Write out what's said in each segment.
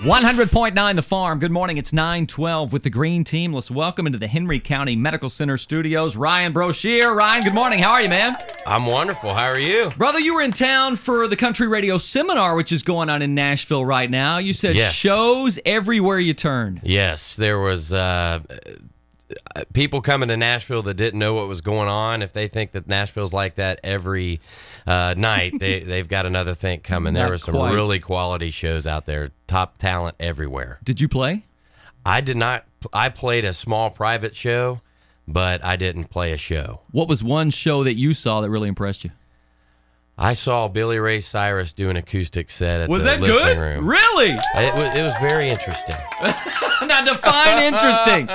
100.9 The Farm. Good morning. It's 9:12 with the Green Team. Let's welcome into the Henry County Medical Center studios, Ryan Broshear. Ryan, good morning. How are you, man? I'm wonderful. How are you? Brother, you were in town for the Country Radio Seminar, which is going on in Nashville right now. You said shows everywhere you turned. Yes, there was people coming to Nashville that didn't know what was going on. If they think that Nashville's like that every night, they've got another thing coming. There were some really quality shows out there, top talent everywhere. Did you play? I did not. I played a small private show, but I didn't play a show. What was one show that you saw that really impressed you? I saw Billy Ray Cyrus do an acoustic set at the listening room. Really? It was very interesting. Now define interesting.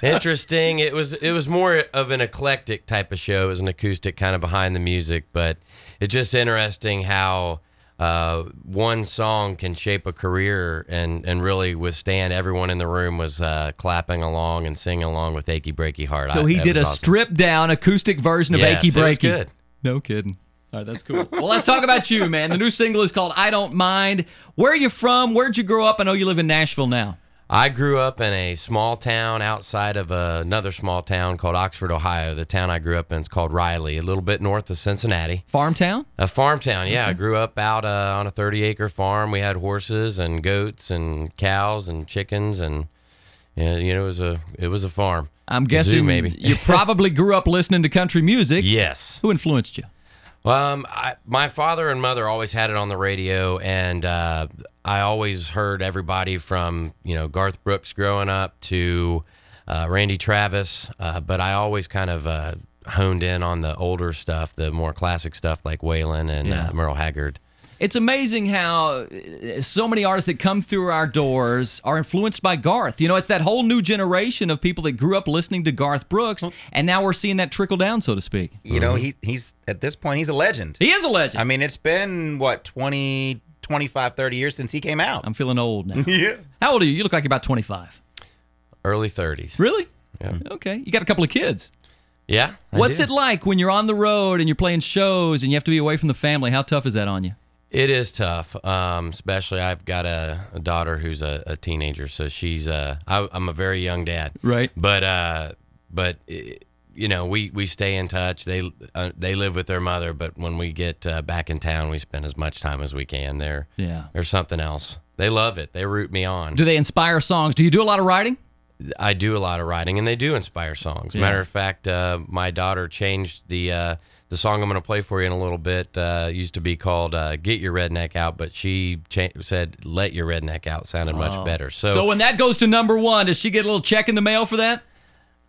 Interesting. It was more of an eclectic type of show. It was an acoustic kind of behind the music, but it's just interesting how one song can shape a career and really withstand. Everyone in the room was clapping along and singing along with Achy Breaky Heart. So he did a stripped down acoustic version of Achy Breaky. It was good. No kidding. All right, that's cool. Well, let's talk about you, man. The new single is called I Don't Mind. Where are you from? Where'd you grow up? I know you live in Nashville now. I grew up in a small town outside of another small town called Oxford, Ohio. The town I grew up in is called Riley, a little bit north of Cincinnati. Farm town? A farm town, yeah. Okay. I grew up out on a 30-acre farm. We had horses and goats and cows and chickens, and it was a farm. I'm guessing Zoo, maybe. You probably grew up listening to country music. Yes. Who influenced you? My father and mother always had it on the radio, and I always heard everybody from Garth Brooks growing up to Randy Travis, but I always kind of honed in on the older stuff, the more classic stuff like Waylon and Merle Haggard. It's amazing how so many artists that come through our doors are influenced by Garth. It's that whole new generation of people that grew up listening to Garth Brooks, and now we're seeing that trickle down, so to speak. He's at this point, he's a legend. He is a legend. I mean, it's been, 20, 25, 30 years since he came out. I'm feeling old now. Yeah. How old are you? You look like you're about 25. Early 30s. Really? Yeah. Okay. You got a couple of kids. Yeah. What's it like when you're on the road and you're playing shows and you have to be away from the family? How tough is that on you? It is tough, especially I've got a daughter who's a teenager, so she's I'm a very young dad, right? But we stay in touch. They live with their mother, but when we get back in town, we spend as much time as we can. They're something else. They love it. They root me on. Do they inspire songs? Do you do a lot of writing? I do a lot of writing, and they do inspire songs. Matter of fact, my daughter changed the song I'm going to play for you in a little bit. Used to be called Get Your Redneck Out, but she said Let Your Redneck Out. Sounded much better. So when that goes to #1, does she get a little check in the mail for that?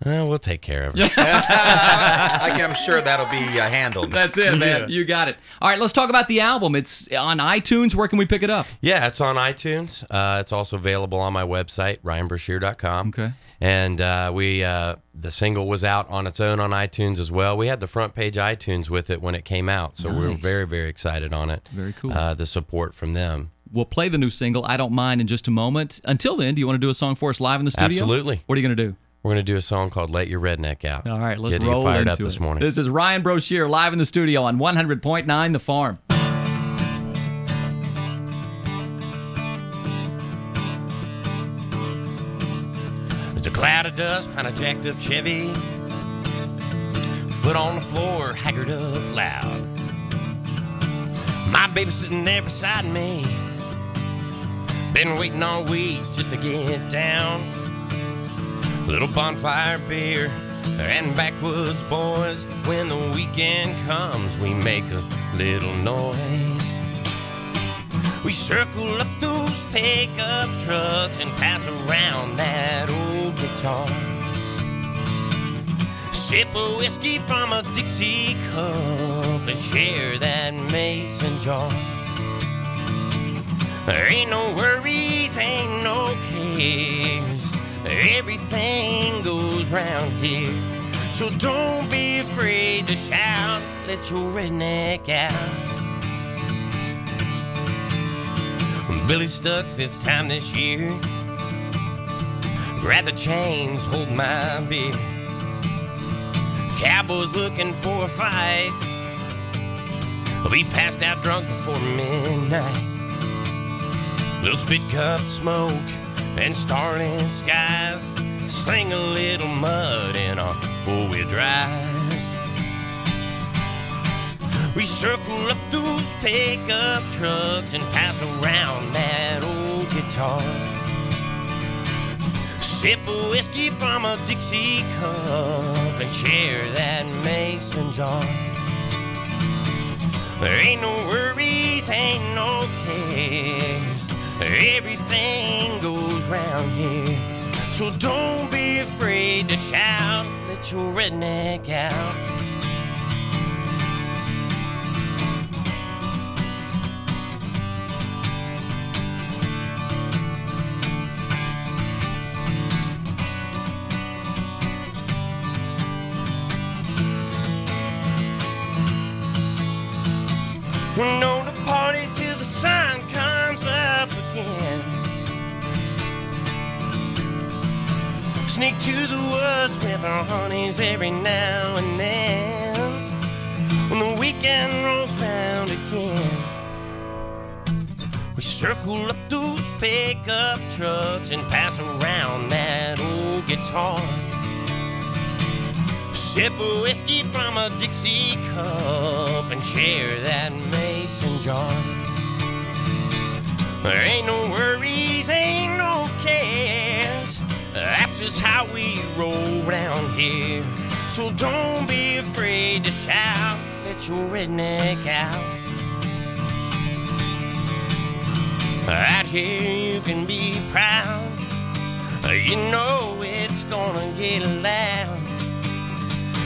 We'll take care of it. I'm sure that'll be handled. That's it, man. You got it. All right, let's talk about the album. It's on iTunes. Where can we pick it up? Yeah, it's on iTunes. It's also available on my website, ryanbroshear.com. Okay. And the single was out on its own on iTunes as well. We had the front page iTunes with it when it came out, so we were very, very excited on it. Very cool. The support from them. We'll play the new single, I Don't Mind, in just a moment. Until then, do you want to do a song for us live in the studio? Absolutely. What are you going to do? We're going to do a song called Let Your Redneck Out. All right, let's Getting roll fired into up this it. morning. This is Ryan Broshear live in the studio on 100.9 The Farm. It's a cloud of dust behind a jacked up Chevy. Foot on the floor, haggard up loud. My baby's sitting there beside me. Been waiting all week just to get down. Little bonfire beer and backwoods boys. When the weekend comes, we make a little noise. We circle up those pickup trucks and pass around that old guitar. Sip a whiskey from a Dixie cup and share that mason jar. There ain't no worries, ain't no cares. Everything goes round here. So don't be afraid to shout, let your redneck out. Billy's stuck 5th time this year. Grab the chains, hold my beer. Cowboy's looking for a fight. He'll be passed out drunk before midnight. Little spit cup smoke and starlit skies. Sling a little mud in our four-wheel drive. We circle up those pickup trucks and pass around that old guitar. Sip a whiskey from a Dixie cup and share that mason jar. There ain't no worries, ain't no cares. Everything goes round here. So don't be afraid to shout, let your redneck out. We'll know the party till the sun comes up again. Sneak to the woods with our honeys every now and then. When the weekend rolls round again, we circle up those pickup trucks and pass around that old guitar. Sip a whiskey from a Dixie cup and share that mason jar. There ain't no worries, ain't no cares. That's just how we roll round here. So don't be afraid to shout, let your redneck out. Out here you can be proud. You know it's gonna get loud.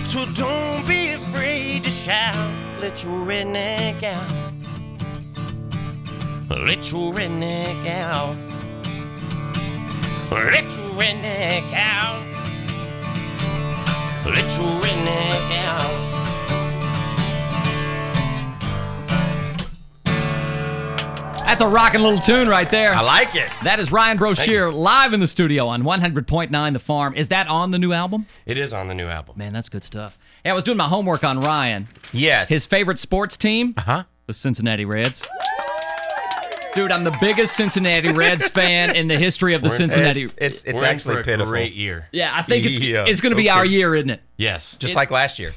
So don't be afraid to shout, let your redneck out. Let your redneck out. Let your redneck out. Let your redneck out. That's a rocking little tune right there. I like it. That is Ryan Broshear live in the studio on 100.9 The Farm. Is that on the new album? It is on the new album. Man, that's good stuff. Hey, I was doing my homework on Ryan. Yes. His favorite sports team? Uh-huh. The Cincinnati Reds. Dude, I'm the biggest Cincinnati Reds fan in the history of the Cincinnati. It's We're actually in for pitiful. A great year. Yeah, I think Yeah. it's going to be our year, isn't it? Yes. Just like last year.